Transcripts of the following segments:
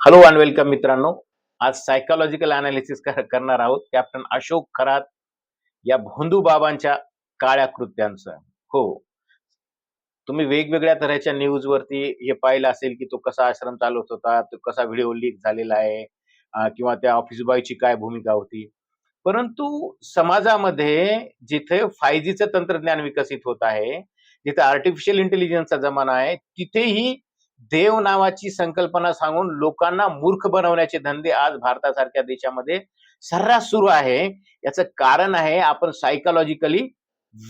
Hello and welcome मित्रांनो. आज psychological analysis करणार आहोत कॅप्टन अशोक खरात या भोंदू बाबांच्या काळ्या कृत्यांचं. हो, तुम्ही वेगवेगळ्या तऱ्हेच्या न्यूजवरती हे पाहिलं असेल, की तो कसा आश्रम चालवत होता, तो कसा व्हिडिओ लीक झालेला आहे, किंवा त्या ऑफिस बॉयची काय भूमिका होती. परंतु समाजामध्ये जिथे 5Gचं तंत्रज्ञान विकसित होत आहे, जिथे आर्टिफिशियल इंटेलिजन्सचा जमाना आहे, तिथेही देव नावाची संकल्पना सांगून लोकांना मूर्ख बनवण्याचे धंदे आज भारतासारख्या देशामध्ये सर्रास सुरू आहे. याचं कारण आहे आपण सायकॉलॉजिकली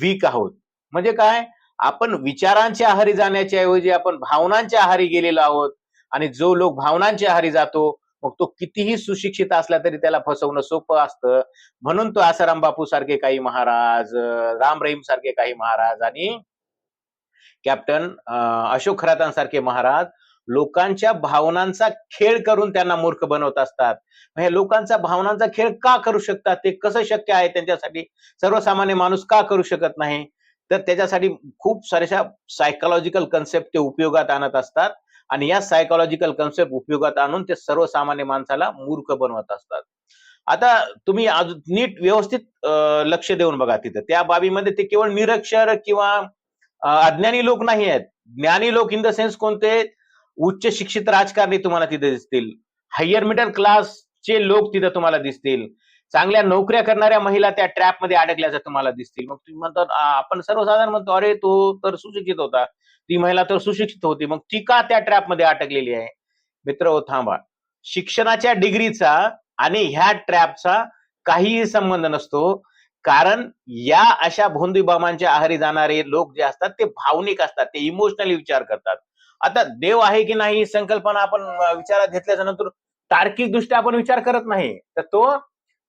वीक आहोत. म्हणजे काय? आपण विचारांच्या आहारी जाण्याच्या ऐवजी आपण भावनांच्या आहारी गेलेलो आहोत आणि जो लोक भावनांच्या आहारी जातो, मग तो कितीही सुशिक्षित असला तरी त्याला फसवणं सोपं असतं. म्हणून तो आसाराम बापू सारखे काही महाराज, राम रहीम सारखे काही महाराज आणि कॅप्टन अशोक खरातांसारखे महाराज लोकांच्या भावनांचा खेळ करून त्यांना मूर्ख बनवत असतात. हे लोकांचा भावनांचा खेळ का करू शकतात? ते कसं शक्य आहे त्यांच्यासाठी? सर्वसामान्य माणूस का करू शकत नाही? तर त्याच्यासाठी खूप साऱ्या सायकॉलॉजिकल कन्सेप्ट ते उपयोगात आणत असतात आणि या सायकॉलॉजिकल कन्सेप्ट उपयोगात आणून ते सर्वसामान्य माणसाला मूर्ख बनवत असतात. आता तुम्ही नीट व्यवस्थित लक्ष देऊन बघा तिथं. त्या बाबीमध्ये ते केवळ निरक्षर किंवा अज्ञानी लोक नाही आहेत. ज्ञानी लोक इन द सेन्स कोणते? उच्च शिक्षित राजकारणी तुम्हाला तिथे दिसतील. हायर मिडल क्लासचे लोक तिथे तुम्हाला दिसतील. चांगल्या नोकऱ्या करणाऱ्या महिला त्या ट्रॅपमध्ये अडकल्याच्या तुम्हाला दिसतील. मग तुम्ही म्हणतात आपण सर्वसाधारण म्हणतो, "अरे तो तर सुशिक्षित होता. ती महिला तर सुशिक्षित होती. मग ती का त्या ट्रॅपमध्ये अडकलेली आहे?" मित्रहो थांबा. शिक्षणाच्या डिग्रीचा आणि ह्या ट्रॅपचा काहीही संबंध नसतो. कारण या अशा भोंदूबामांच्या आहारी जाणारे लोक जे असतात ते भावनिक असतात, ते इमोशनली विचार करतात. आता देव आहे की नाही ही संकल्पना आपण विचारात घेतल्याच्या नंतर तार्किक दृष्ट्या आपण विचार करत नाही, तर तो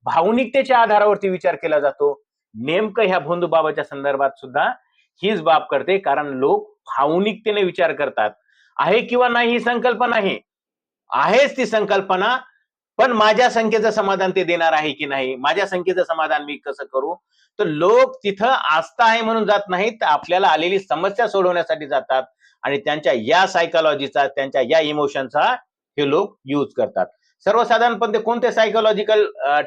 भावनिकतेच्या आधारावरती विचार केला जातो. नेमकं ह्या भोंदूबाबाच्या संदर्भात सुद्धा हीच बाब करते, कारण लोक भावनिकतेने विचार करतात. आहे किंवा नाही ही संकल्पना नाही, आहेच ती संकल्पना, पण माझ्या संख्येचं समाधान ते देणार आहे की नाही, माझ्या संख्येचं समाधान मी कसं करू? तर लोक तिथं आस्था आहे म्हणून जात नाहीत, तर आपल्याला आलेली समस्या सोडवण्यासाठी जातात आणि त्यांच्या या सायकॉलॉजीचा, त्यांच्या या इमोशनचा हे लोक यूज करतात. सर्वसाधारणपणे कोणते सायकॉलॉजिकल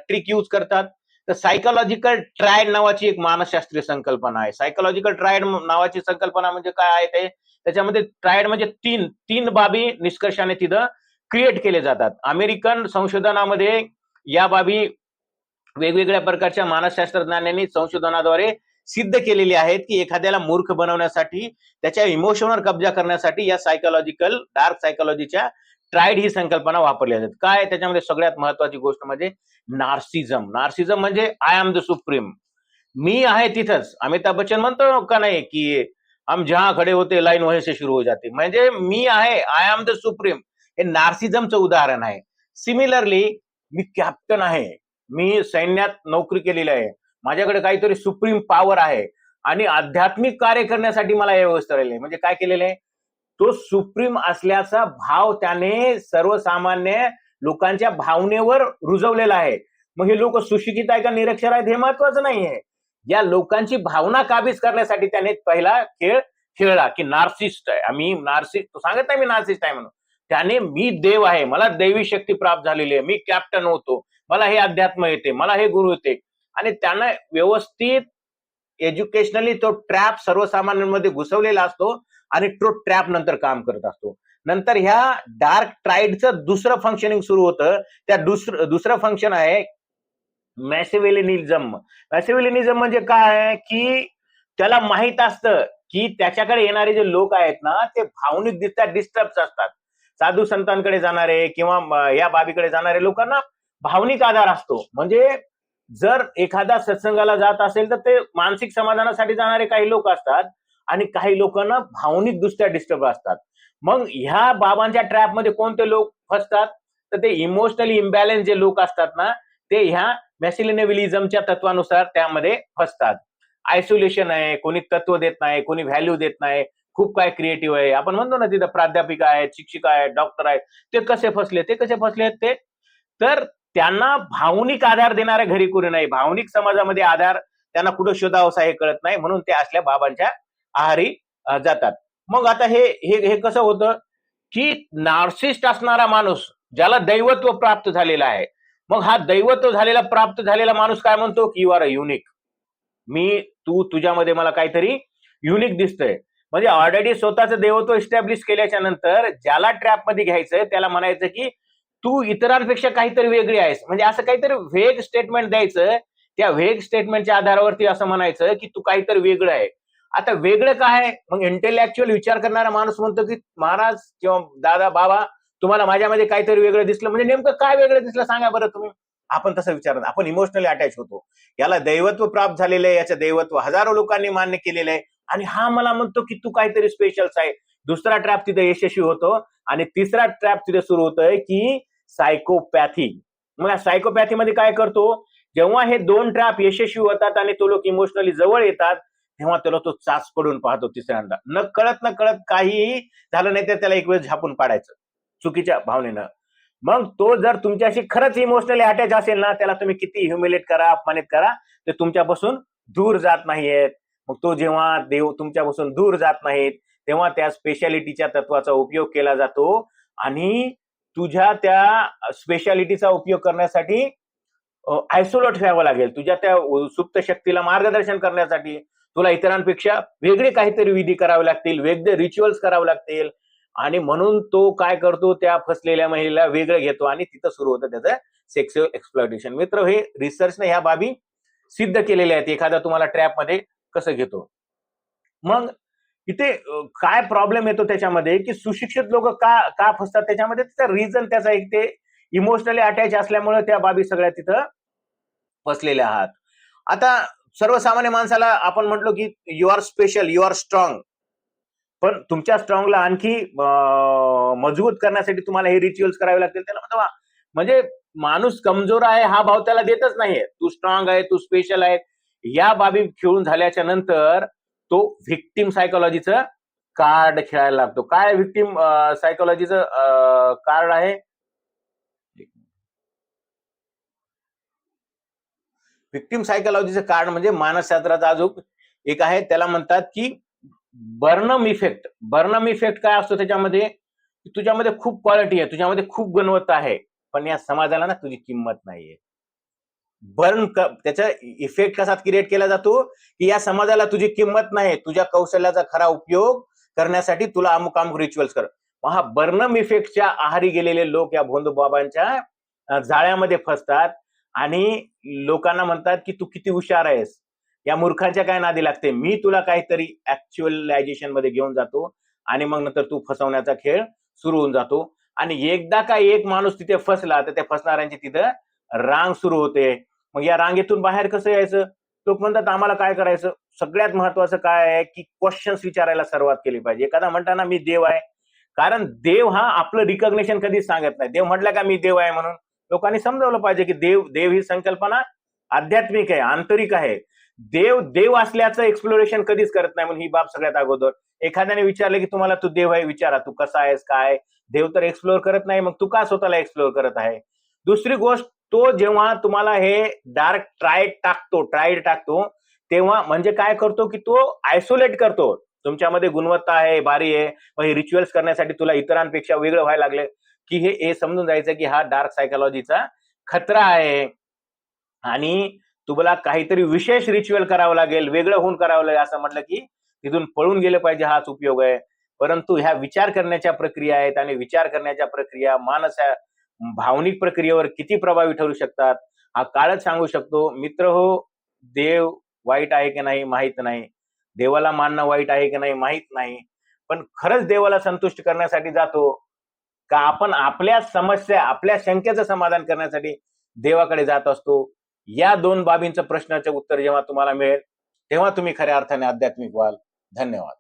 ट्रिक यूज करतात? तर सायकॉलॉजिकल ट्रायड नावाची एक मानसशास्त्रीय संकल्पना आहे. सायकॉलॉजिकल ट्रायड नावाची संकल्पना म्हणजे काय आहे ते? त्याच्यामध्ये ट्रायड म्हणजे तीन तीन बाबी निष्कर्षाने तिथं क्रिएट केले जातात. अमेरिकन संशोधनामध्ये या बाबी वेगवेगळ्या प्रकारच्या मानसशास्त्रज्ञांनी संशोधनाद्वारे सिद्ध केलेली आहेत, की एखाद्याला मूर्ख बनवण्यासाठी, त्याच्या इमोशनवर कब्जा करण्यासाठी या सायकॉलॉजिकल डार्क सायकॉलॉजीच्या ट्रायड ही संकल्पना वापरली जाते. काय त्याच्यामध्ये सगळ्यात महत्वाची गोष्ट म्हणजे नार्सिझम. नार्सिझम म्हणजे आय एम द सुप्रीम. मी आहे तिथंच. अमिताभ बच्चन म्हणतो का नाही, की हम जहां खडे होते लाईन वहीं से शुरू हो जाती. म्हणजे मी आहे, आय एम द सुप्रीम. हे नार्सिझमचं उदाहरण आहे. सिमिलरली मी कॅप्टन आहे, मी सैन्यात नोकरी केलेली आहे, माझ्याकडे काहीतरी सुप्रीम पॉवर आहे आणि आध्यात्मिक कार्य करण्यासाठी मला हे व्यवस्था आहे. म्हणजे काय केलेलं आहे? तो सुप्रीम असल्याचा भाव त्याने सर्वसामान्य लोकांच्या भावनेवर रुजवलेला आहे. मग हे लोक सुशिक्षित आहे का निरक्षर आहेत हे महत्वाचं नाहीये. या लोकांची भावना काबीज करण्यासाठी त्याने पहिला खेळ खेळला, की नार्सिस्ट आहे आम्ही. नार्सिस्ट सांगत नाही मी नार्सिस्ट आहे म्हणून. त्याने मी देव आहे, मला दैवी शक्ती प्राप्त झालेली आहे, मी कॅप्टन होतो, मला हे अध्यात्म येते, मला हे गुरु येते, आणि त्यानं व्यवस्थित एज्युकेशनली तो ट्रॅप सर्वसामान्यांमध्ये घुसवलेला असतो आणि तो ट्रॅप नंतर काम करत असतो. नंतर ह्या डार्क ट्राईडचं दुसरं फंक्शनिंग सुरू होतं. त्या दुसरं फंक्शन आहे मॅसिव्हिलिनिझम. मॅसिव्हिलिनिझम म्हणजे काय? की त्याला माहित असतं की त्याच्याकडे येणारे जे लोक आहेत ना, ते भावनिक दिसतात, डिस्टर्ब असतात. साधू संतांकडे जाणारे किंवा या बाबीकडे जाणारे लोकांना भावनिक आधार असतो. म्हणजे जर एखादा सत्संगाला जात असेल तर ते मानसिक समाधानासाठी जाणारे काही लोक असतात आणि काही लोकांना भावनिक दृष्ट्या डिस्टर्ब असतात. मग ह्या बाबांच्या ट्रॅपमध्ये कोणते लोक फसतात? तर ते इमोशनली इम्बॅलन्स जे लोक असतात ना, ते ह्या मॅसिलिनेव्हिलिझमच्या तत्वानुसार त्यामध्ये फसतात. आयसोलेशन आहे, कोणी तत्व देत नाही, कोणी व्हॅल्यू देत नाही, खूप काय क्रिएटिव्ह आहे. आपण म्हणतो ना तिथं प्राध्यापिका आहेत, शिक्षिका आहेत, डॉक्टर आहेत. ते कसे फसले? ते कसे फसलेत ते? तर त्यांना भावनिक आधार देणाऱ्या घरी कोणी नाही. भावनिक समाजामध्ये आधार त्यांना कुठं शोधावसा हे कळत नाही, म्हणून ते असल्या बाबांच्या आहारी जातात. मग आता हे हे हे कसं होतं, की नार्सिस्ट असणारा माणूस ज्याला दैवत्व प्राप्त झालेलं आहे. मग हा दैवत्व झालेला प्राप्त झालेला माणूस काय म्हणतो की यू आर अ युनिक. तुझ्यामध्ये मला काहीतरी युनिक दिसतंय. म्हणजे ऑलरेडी स्वतःचं देवत्व इस्टॅब्लिश केल्याच्या नंतर ज्याला ट्रॅप मध्ये घ्यायचंय त्याला म्हणायचं की तू इतरांपेक्षा काहीतरी वेगळी आहेस. म्हणजे असं काहीतरी व्हेग स्टेटमेंट द्यायचं. त्या व्हेग स्टेटमेंटच्या आधारावरती असं म्हणायचं की तू काहीतरी वेगळं आहे. आता वेगळं काय आहे? मग इंटेलेक्च्युअल विचार करणारा माणूस म्हणतो की महाराज किंवा दादा बाबा तुम्हाला माझ्यामध्ये काहीतरी वेगळं दिसलं. म्हणजे नेमकं काय वेगळं दिसलं सांगा बरं तुम्ही. आपण तसं विचारत आपण इमोशनली अटॅच होतो. याला दैवत्व प्राप्त झालेलं आहे. याचं दैवत्व हजारो लोकांनी मान्य केलेलं आहे आणि हा मला म्हणतो की तू काहीतरी स्पेशल्स आहे. दुसरा ट्रॅप तिथे यशस्वी होतो आणि तिसरा ट्रॅप तिथे सुरू होतोय की सायकोपॅथी. मग सायकोपॅथी मध्ये काय करतो? जेव्हा हे दोन ट्रॅप यशस्वी होतात आणि तो लोक इमोशनली जवळ येतात तेव्हा त्याला तो चाच पडून पाहतो तिसऱ्यांदा. न कळत काहीही झालं नाही तर त्याला एक वेळ झापून पाडायचं चुकीच्या भावनेनं. मग तो जर तुमच्याशी खरंच इमोशनली अटॅच असेल ना त्याला तुम्ही किती ह्युमिलेट करा अपमानित करा ते तुमच्यापासून दूर जात नाहीयेत. मग तो जेव्हा देव तुमच्यापासून दूर जात नाहीत तेव्हा त्या स्पेशालिटीच्या तत्वाचा उपयोग केला जातो आणि तुझ्या त्या स्पेशालिटीचा उपयोग करण्यासाठी आयसोलेट व्हावं लागेल. तुझ्या त्या सुप्त शक्तीला मार्गदर्शन करण्यासाठी तुला इतरांपेक्षा वेगळे काहीतरी विधी करावे लागतील, वेगळे रिच्युअल्स करावे लागतील आणि म्हणून तो काय करतो त्या फसलेल्या महिलेला वेगळं घेतो आणि तिथं सुरू होतं त्याचं सेक्शुअल एक्सप्लॉयटेशन. मित्र हे रिसर्चने ह्या बाबी सिद्ध केलेल्या आहेत. एखादा तुम्हाला ट्रॅप मध्ये कसं घेतो. मग इथे काय प्रॉब्लेम येतो त्याच्यामध्ये की सुशिक्षित लोक का का फसतात त्याच्यामध्ये त्याचा रिझन त्याचा एक ते इमोशनली अटॅच असल्यामुळे त्या बाबी सगळ्या तिथं फसलेल्या आहात. आता सर्वसामान्य माणसाला आपण म्हटलो की you are special, you are strong. पण तुमच्या स्ट्रॉंगला आणखी मजबूत करण्यासाठी तुम्हाला हे रिच्युअल्स करावे लागतील. त्याला म्हणतो म्हणजे माणूस कमजोर आहे हा भाव त्याला देतच नाहीये. तू स्ट्रॉंग आहे, तू स्पेशल आहे. या बाबी खेळून झाल्याच्या नंतर तो व्हिक्टिम सायकोलॉजीचं कार्ड खेळायला लागतो. काय व्हिक्टिम सायकोलॉजीचं कार्ड आहे? व्हिक्टिम सायकोलॉजीचं कार्ड म्हणजे मानसशास्त्राचा अजून एक आहे त्याला म्हणतात की बर्नम इफेक्ट. बर्नम इफेक्ट काय असतो त्याच्यामध्ये? तुझ्यामध्ये खूप क्वालिटी आहे, तुझ्यामध्ये खूप गुणवत्ता आहे, पण या समाजाला ना तुझी किंमत नाहीये. त्याचा इफेक्ट कसा क्रिएट केला जातो की या समाजाला तुझी किंमत नाही, तुझ्या कौशल्याचा खरा उपयोग करण्यासाठी तुला अमुक अमुक रिच्युअल्स कर. हा बर्नम इफेक्टच्या आहारी गेलेले लोक या भोंदू बाबांच्या जाळ्यामध्ये फसतात आणि लोकांना म्हणतात की तू किती हुशार आहेस. या मूर्खांच्या काय नादी लागते. मी तुला काहीतरी ऍक्च्युअलायझेशन मध्ये घेऊन जातो आणि मग नंतर तू फसवण्याचा खेळ सुरू होऊन जातो. आणि एकदा का एक माणूस तिथे फसला तर त्या फसणाऱ्यांची तिथं रांग सुरू होते. मग या रांगेतून बाहेर कसं यायचं? लोक म्हणतात आम्हाला काय करायचं? सगळ्यात महत्वाचं काय आहे की क्वेश्चन्स विचारायला सुरुवात केली पाहिजे. एखादा म्हणताना मी देव आहे, कारण देव हा आपलं रिकॉग्निशन कधीच सांगत नाही. देव म्हटलं का मी देव आहे म्हणून लोकांनी समजावलं पाहिजे की देव ही संकल्पना आध्यात्मिक आहे, आंतरिक आहे. देव असल्याचं एक्सप्लोरेशन कधीच करत नाही. म्हणून ही बाब सगळ्यात अगोदर. एखाद्याने विचारलं की तुम्हाला तू देव आहे, विचारा तू कसा आहेस काय. देव तर एक्सप्लोर करत नाही, मग तू का स्वतःला एक्सप्लोर करत आहे? दुसरी गोष्ट, तो जेव्हा तुम्हाला हे डार्क ट्राईड टाकतो तेव्हा म्हणजे काय करतो की तो आयसोलेट करतो. तुमच्यामध्ये गुणवत्ता आहे, बारी आहे, मग हे रिच्युअल्स करण्यासाठी तुला इतरांपेक्षा वेगळं व्हायला लागले की हे समजून जायचं की हा डार्क सायकोलॉजीचा खतरा आहे आणि तुम्हाला काहीतरी विशेष रिच्युअल करावं लागेल, वेगळं होऊन करावं लागेल. असं म्हटलं की तिथून पळून गेलं पाहिजे, हाच उपयोग आहे. परंतु ह्या विचार करण्याच्या प्रक्रिया आहेत आणि विचार करण्याच्या प्रक्रिया भावनिक प्रक्रियेवर किती प्रभावी ठरू शकतात हा काळच सांगू शकतो. मित्र हो, देव वाईट आहे की नाही माहित नाही, देवाला मानणं वाईट आहे की नाही माहित नाही, पण खरंच देवाला संतुष्ट करण्यासाठी जातो का आपण आपल्या समस्या आपल्या शंकेचं समाधान करण्यासाठी देवाकडे जात असतो? या दोन बाबींचं प्रश्नाचं उत्तर जेव्हा तुम्हाला मिळेल तेव्हा तुम्ही खऱ्या अर्थाने आध्यात्मिक व्हाल. धन्यवाद.